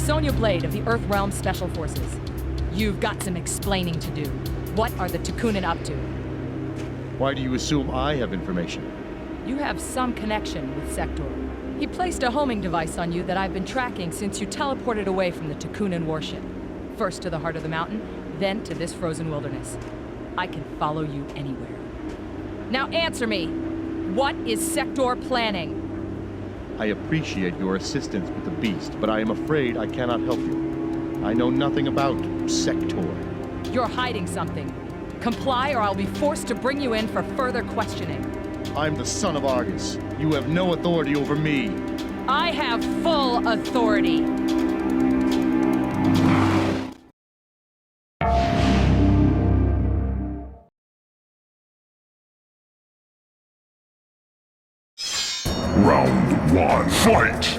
Sonya Blade of the Earth Realm Special Forces. You've got some explaining to do. What are the Takunin up to? Why do you assume I have information? You have some connection with Sector. He placed a homing device on you that I've been tracking since you teleported away from the Takunin warship. First to the heart of the mountain, then to this frozen wilderness. I can follow you anywhere. Now answer me! What is Sector planning? I appreciate your assistance with the beast, but I am afraid I cannot help you. I know nothing about Sector. You're hiding something. Comply or I'll be forced to bring you in for further questioning. I'm the son of Argus. You have no authority over me. I have full authority. Round one, fight!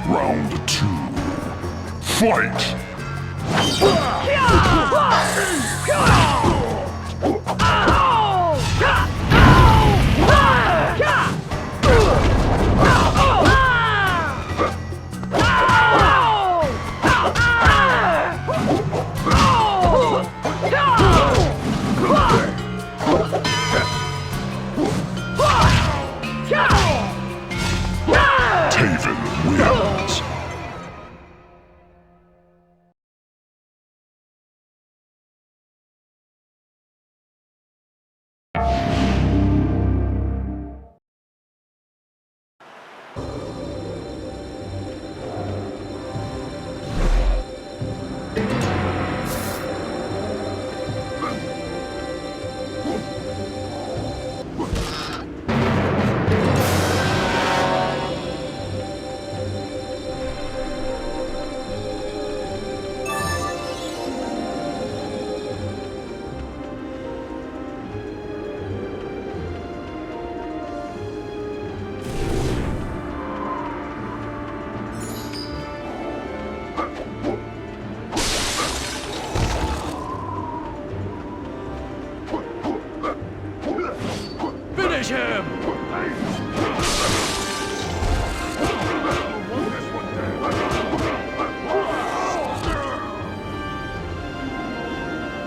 Round two, fight! Wins. Finish him!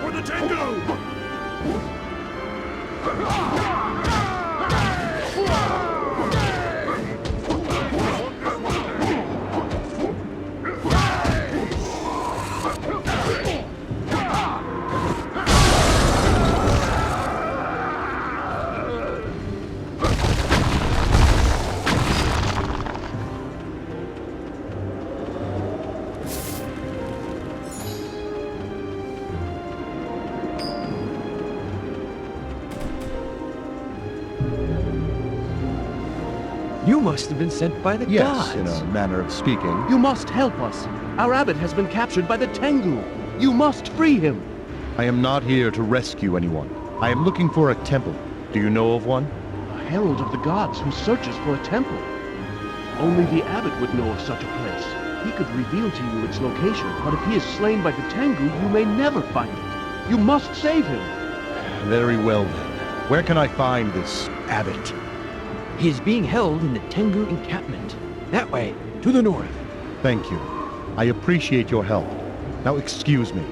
For the Tengu! You must have been sent by the gods. Yes, in a manner of speaking. You must help us. Our abbot has been captured by the Tengu. You must free him. I am not here to rescue anyone. I am looking for a temple. Do you know of one? A herald of the gods who searches for a temple. Only the abbot would know of such a place. He could reveal to you its location, but if he is slain by the Tengu, you may never find it. You must save him. Very well then. Where can I find this abbot? He is being held in the Tengu encampment. That way, to the north. Thank you. I appreciate your help. Now excuse me.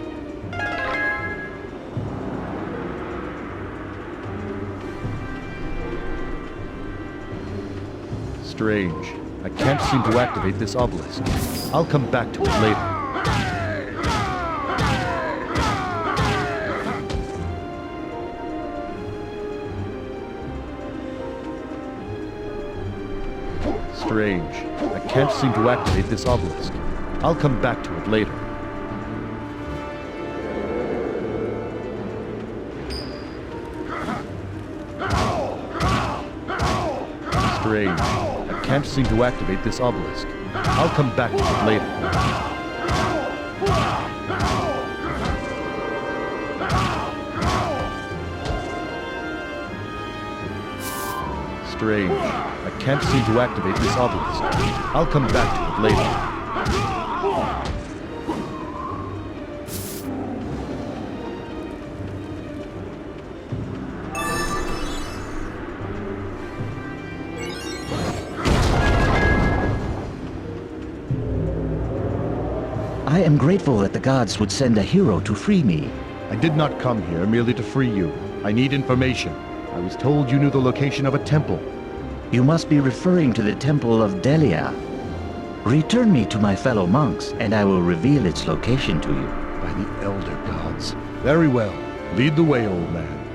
Strange. I can't seem to activate this obelisk. I'll come back to it later. Strange. I can't seem to activate this obelisk. I'll come back to it later. can't seem to activate this obelisk. I'll come back to it later. Strange. I can't seem to activate this obelisk. I'll come back to it later. I am grateful that the gods would send a hero to free me. I did not come here merely to free you. I need information. I was told you knew the location of a temple. You must be referring to the Temple of Delia. Return me to my fellow monks, and I will reveal its location to you. By the Elder Gods. Very well. Lead the way, old man.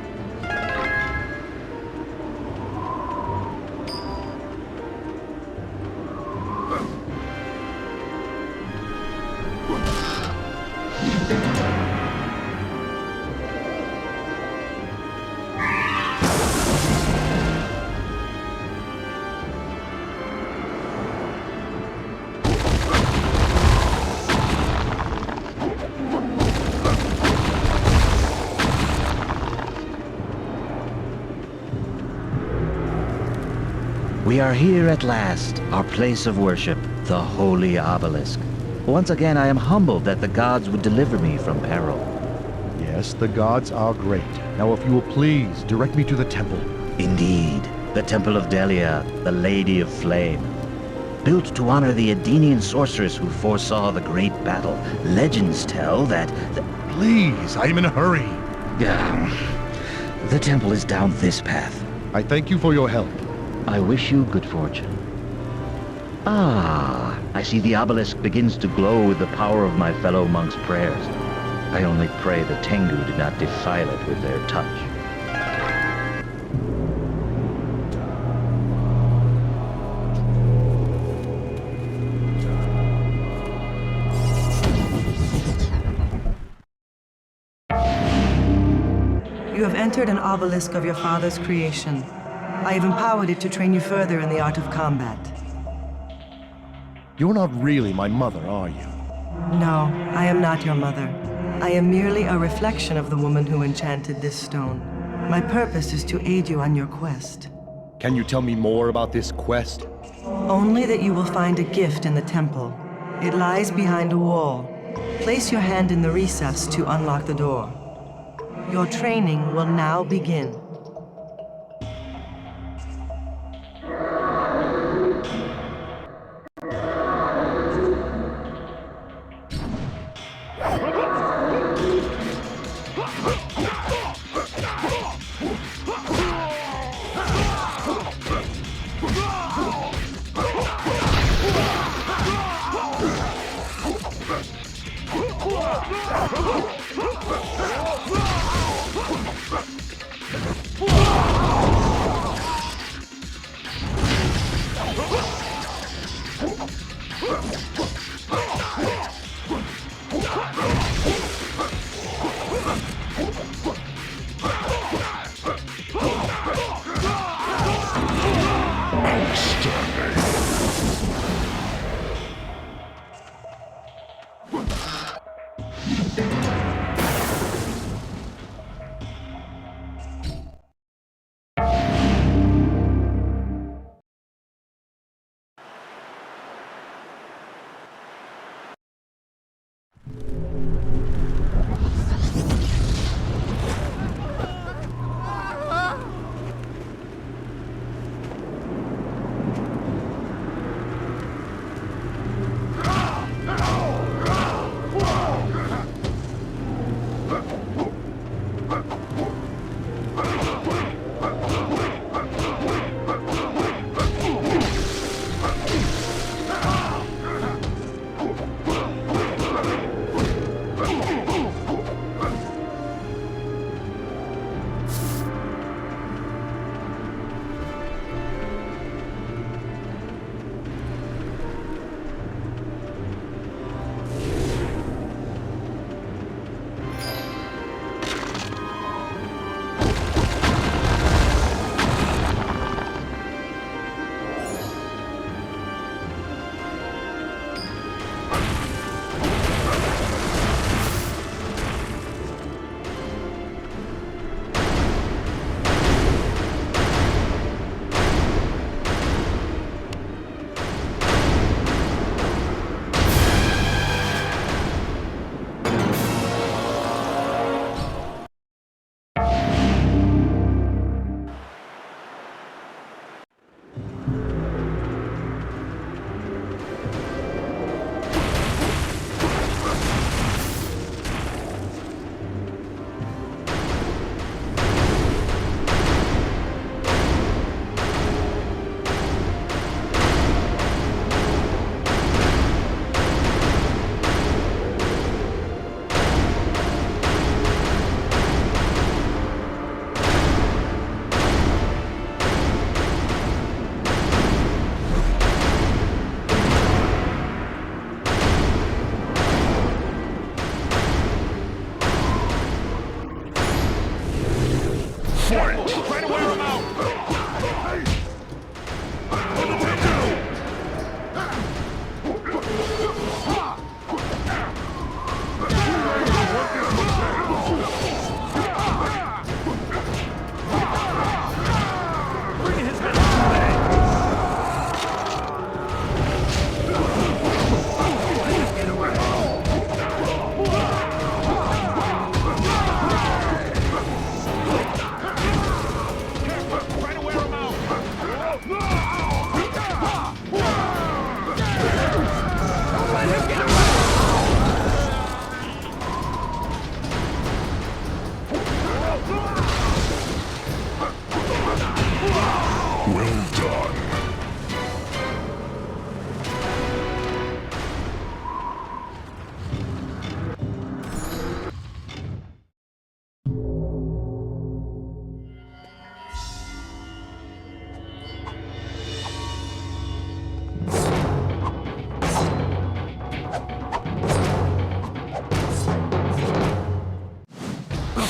We are here at last, our place of worship, the Holy Obelisk. Once again, I am humbled that the gods would deliver me from peril. Yes, the gods are great. Now, if you will please, direct me to the temple. Indeed, the Temple of Delia, the Lady of Flame. Built to honor the Edenian sorceress who foresaw the great battle, legends tell that Please, I am in a hurry. the temple is down this path. I thank you for your help. I wish you good fortune. Ah, I see the obelisk begins to glow with the power of my fellow monks' prayers. I only pray the Tengu did not defile it with their touch. You have entered an obelisk of your father's creation. I have empowered it to train you further in the art of combat. You're not really my mother, are you? No, I am not your mother. I am merely a reflection of the woman who enchanted this stone. My purpose is to aid you on your quest. Can you tell me more about this quest? Only that you will find a gift in the temple. It lies behind a wall. Place your hand in the recess to unlock the door. Your training will now begin.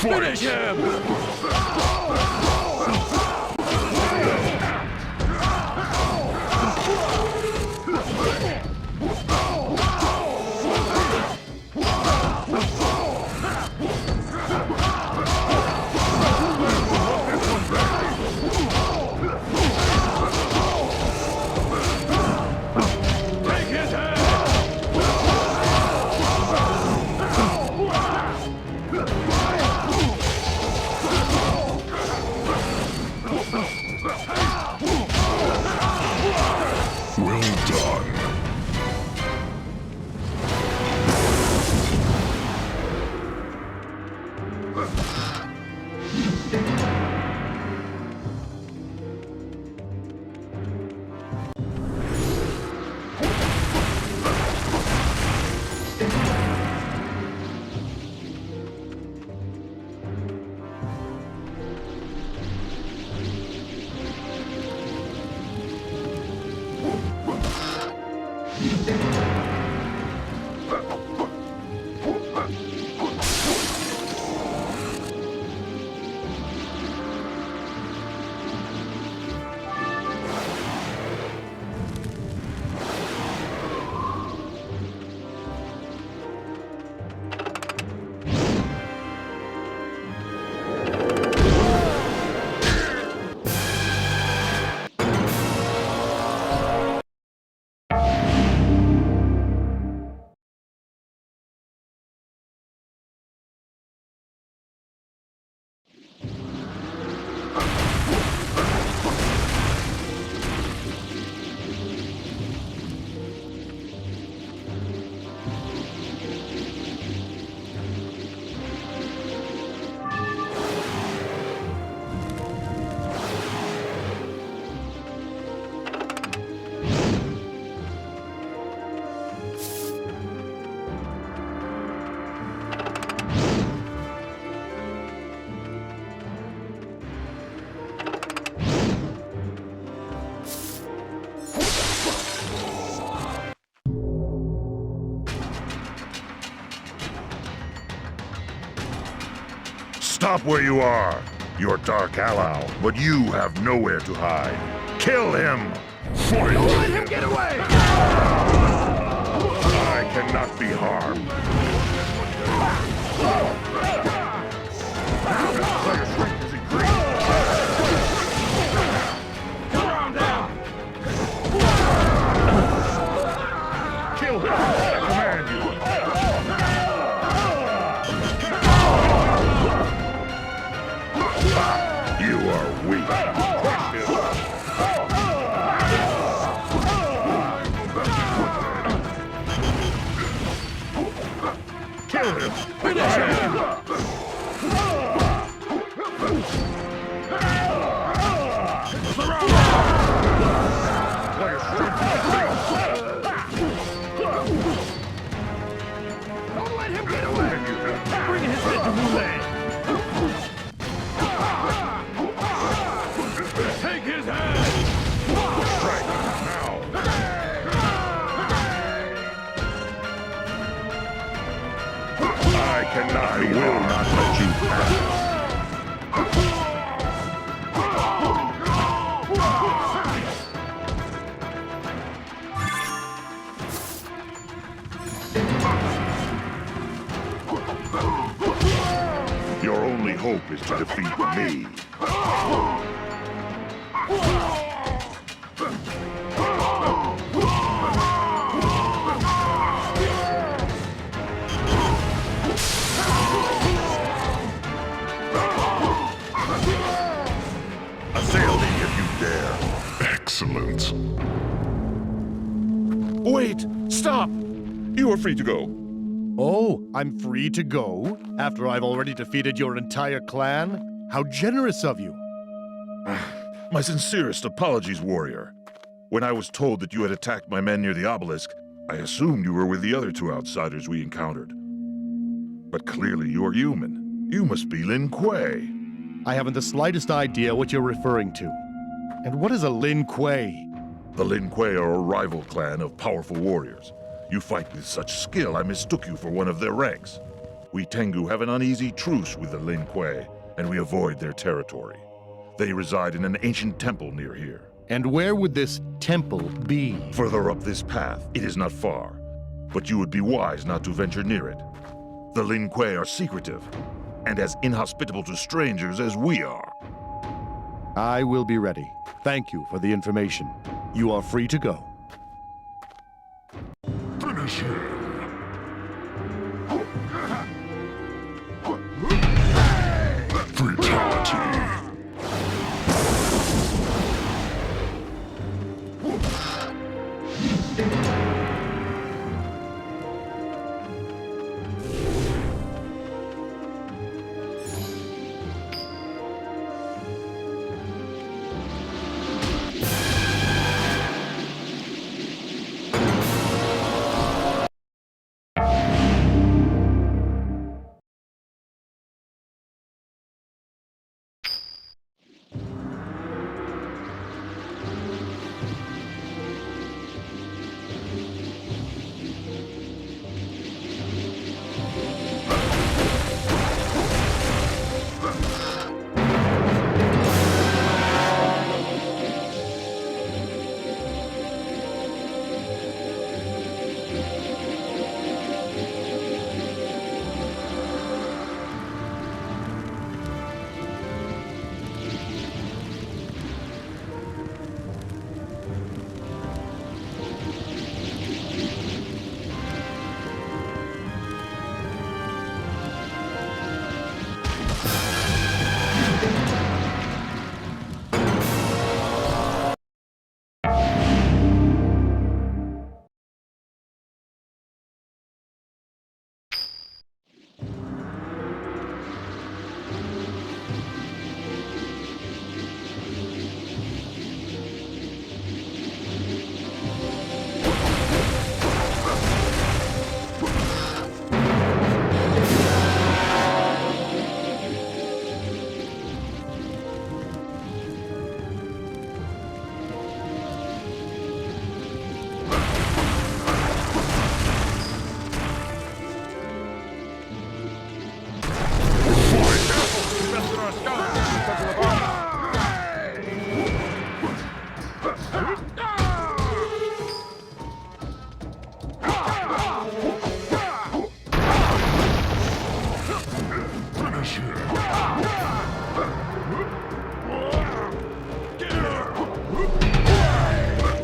Finish him! Take his head! Well done. Stop where you are. You're Dark Alow, but you have nowhere to hide. Kill him! Fight! Let him get away! I cannot be harmed. Your strength is increased. Calm down! Kill him! I command you! You are weak. Kill him! Finish him! Player strength is increased. Don't let him get away! Bring his head to Moulay! Take his head! Strike now! I cannot be will not let you pass. Your only hope is to defeat me. Assail me if you dare. Excellent. Wait! Stop! You are free to go. Oh, I'm free to go? After I've already defeated your entire clan? How generous of you. My sincerest apologies, warrior. When I was told that you had attacked my men near the obelisk, I assumed you were with the other two outsiders we encountered. But clearly you are human. You must be Lin Kuei. I haven't the slightest idea what you're referring to. And what is a Lin Kuei? The Lin Kuei are a rival clan of powerful warriors. You fight with such skill, I mistook you for one of their ranks. We Tengu have an uneasy truce with the Lin Kuei, and we avoid their territory. They reside in an ancient temple near here. And where would this temple be? Further up this path, it is not far, but you would be wise not to venture near it. The Lin Kuei are secretive, and as inhospitable to strangers as we are. I will be ready. Thank you for the information. You are free to go. Finish him.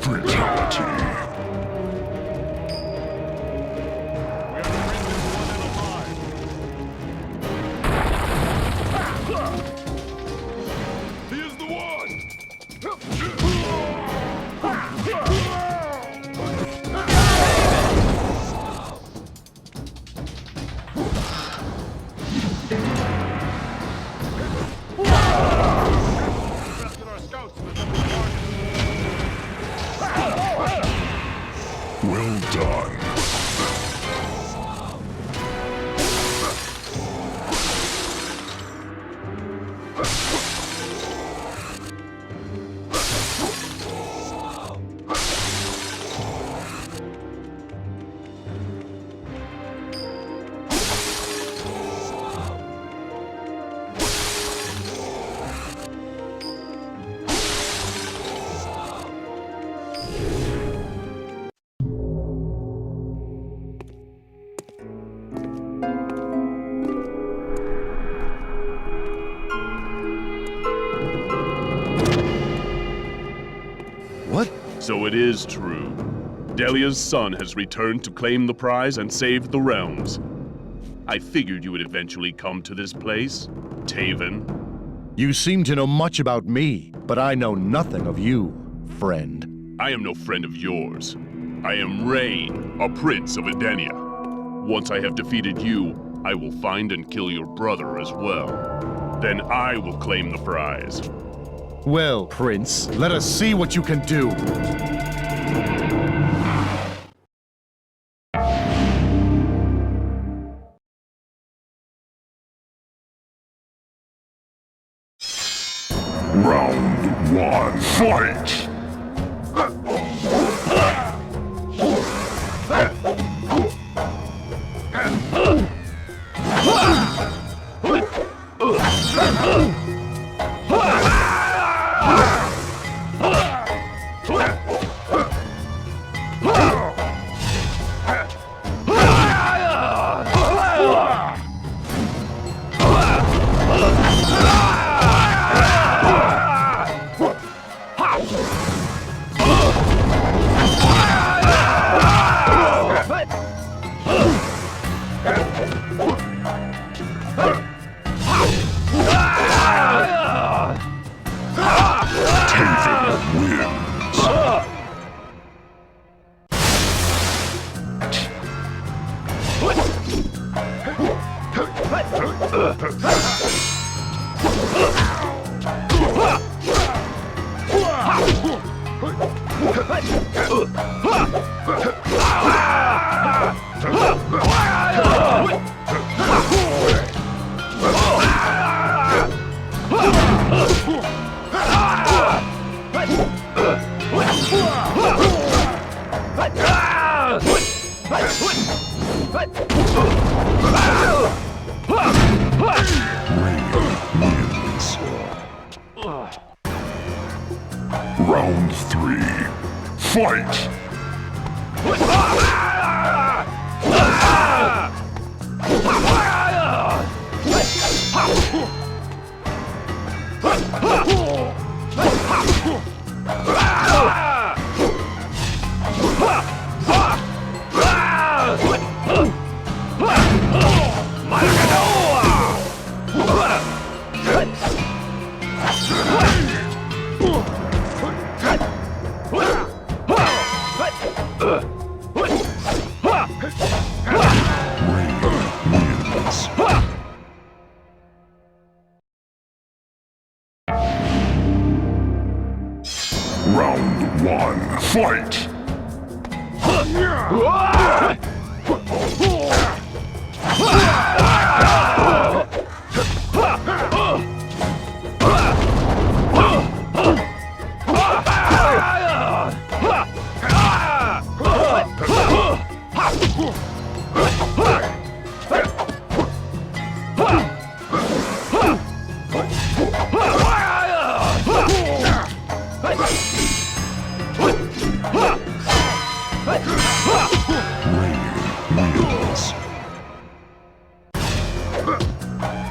Fatality. Well done. So it is true. Delia's son has returned to claim the prize and save the realms. I figured you would eventually come to this place, Taven. You seem to know much about me, but I know nothing of you, friend. I am no friend of yours. I am Rain, a prince of Edenia. Once I have defeated you, I will find and kill your brother as well. Then I will claim the prize. Well, Prince, let us see what you can do. Round one, fight! Round 3. Fight! Round 1. Fight!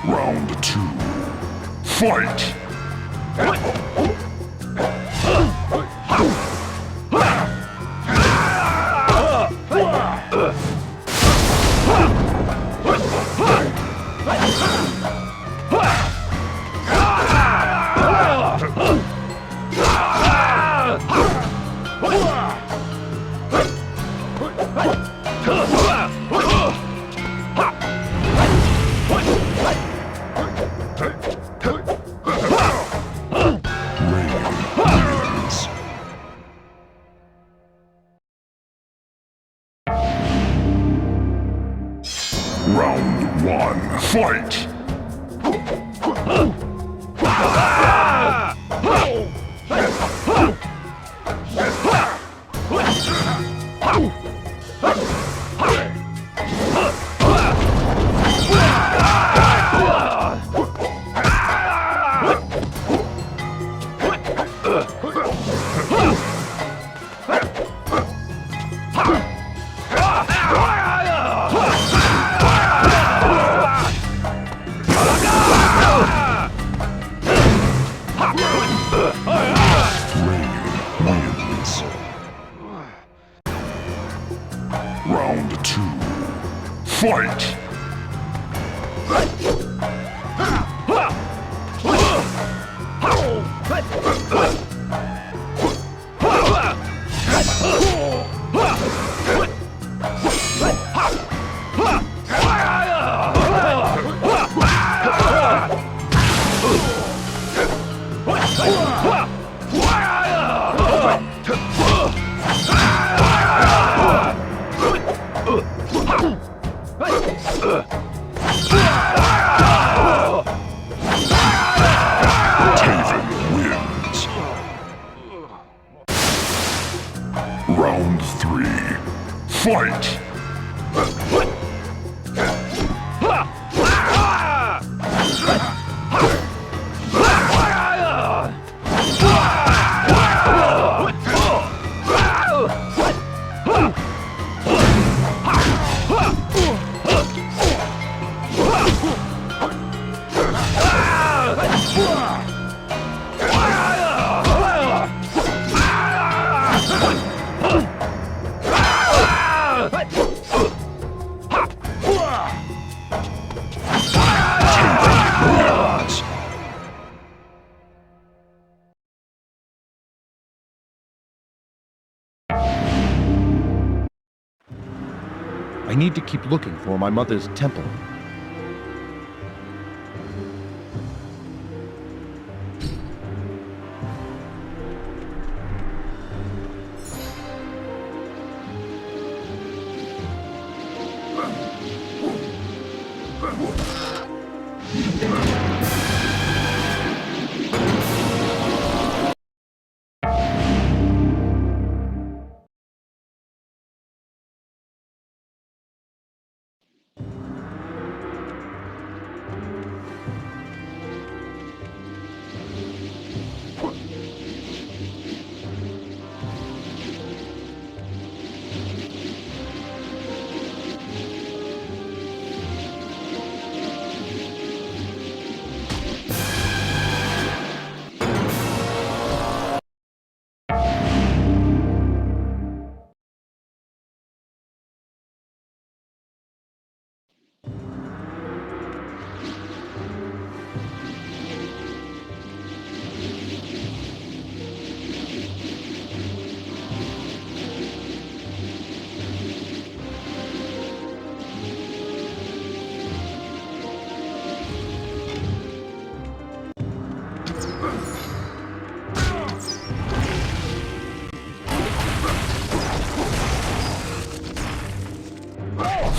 Round 2. Fight! Round 1. Fight! Round 2. Fight! Round 3. Fight! I need to keep looking for my mother's temple.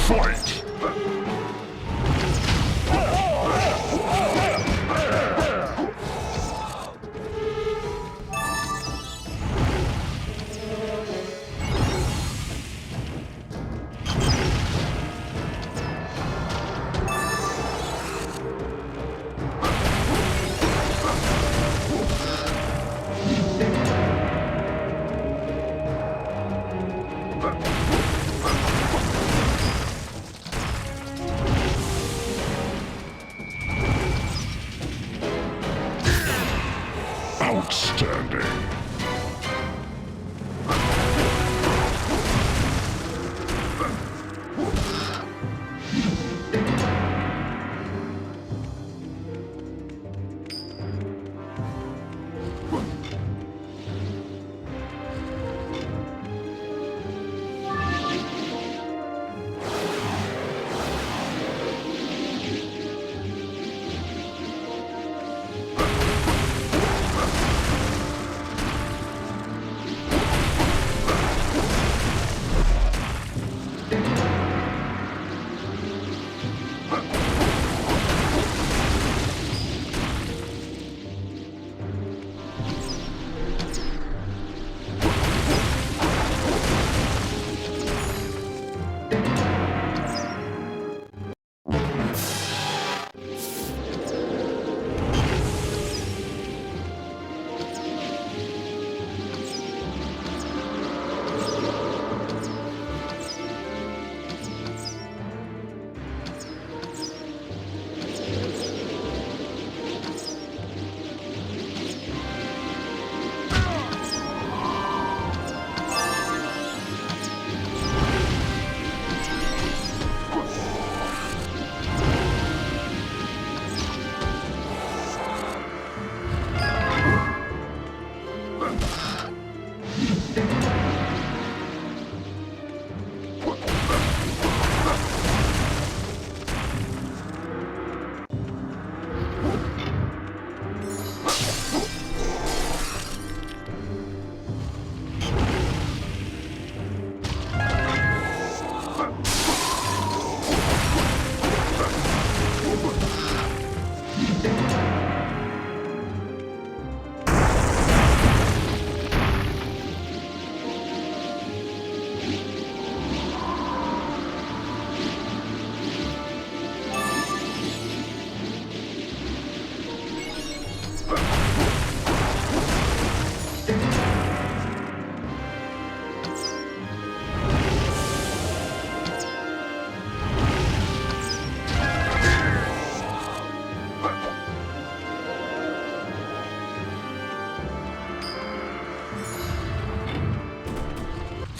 Fight! Outstanding.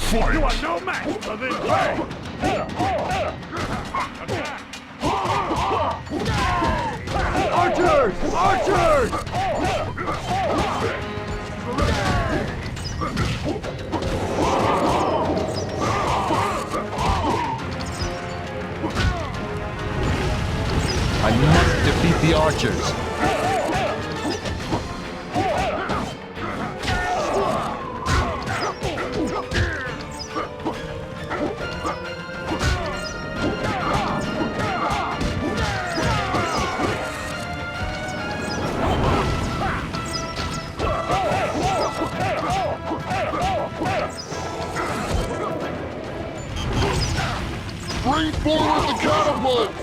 Fight! You are no match for this way! Archers! Archers! the archers. Bring forward the catapults!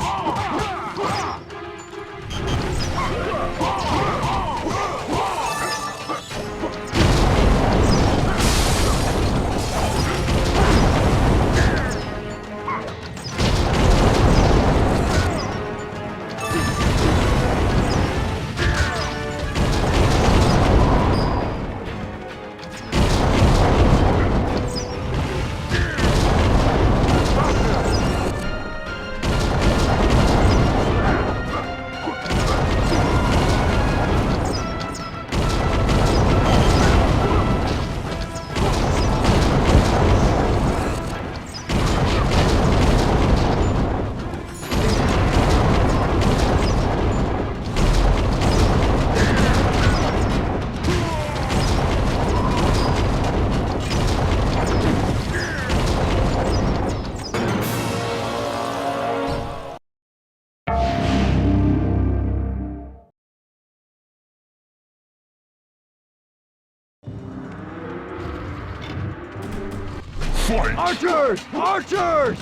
Fight! Archers! Archers!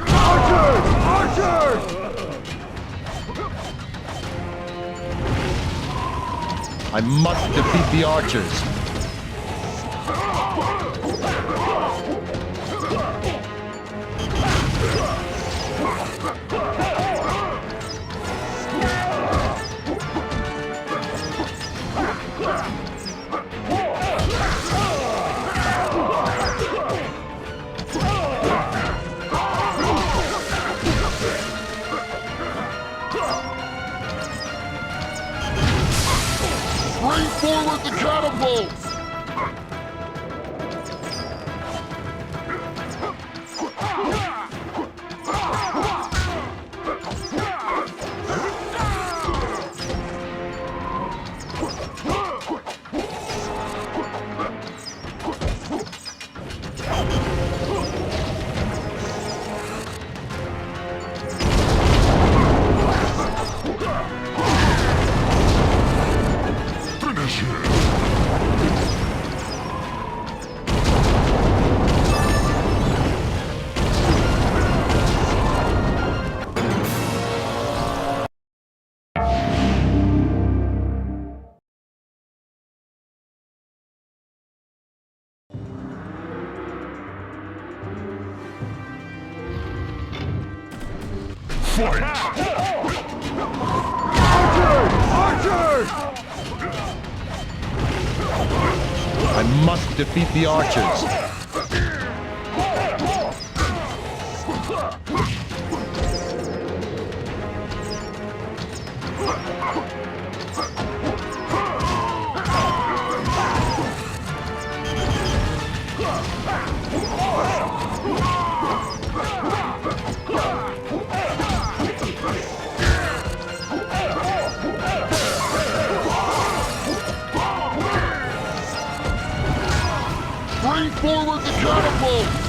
Archers! Archers! I must defeat the archers. Bring forward the catapults! Finish him! Fight! Archers! I must defeat the archers. Bring forward the catapults!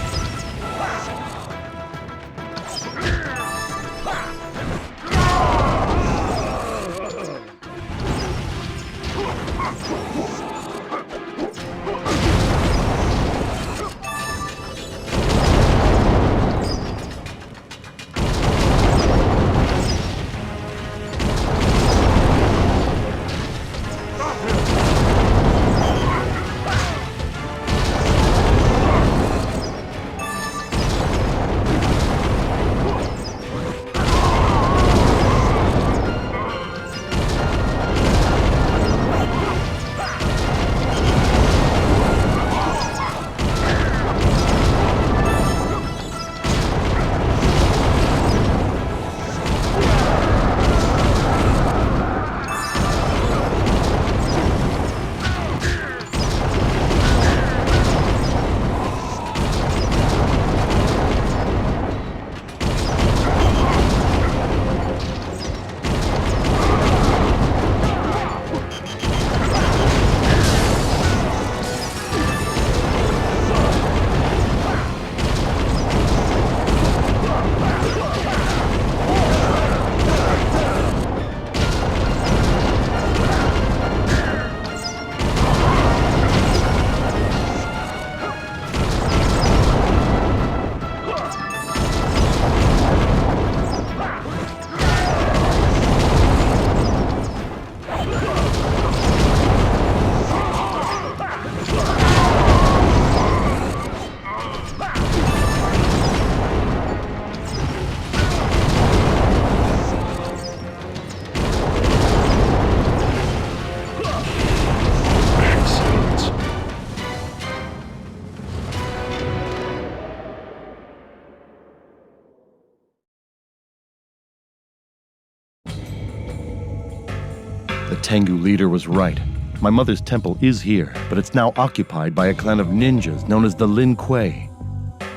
Tengu leader was right. My mother's temple is here, but it's now occupied by a clan of ninjas known as the Kuei.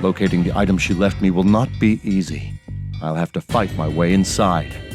Locating the item she left me will not be easy. I'll have to fight my way inside.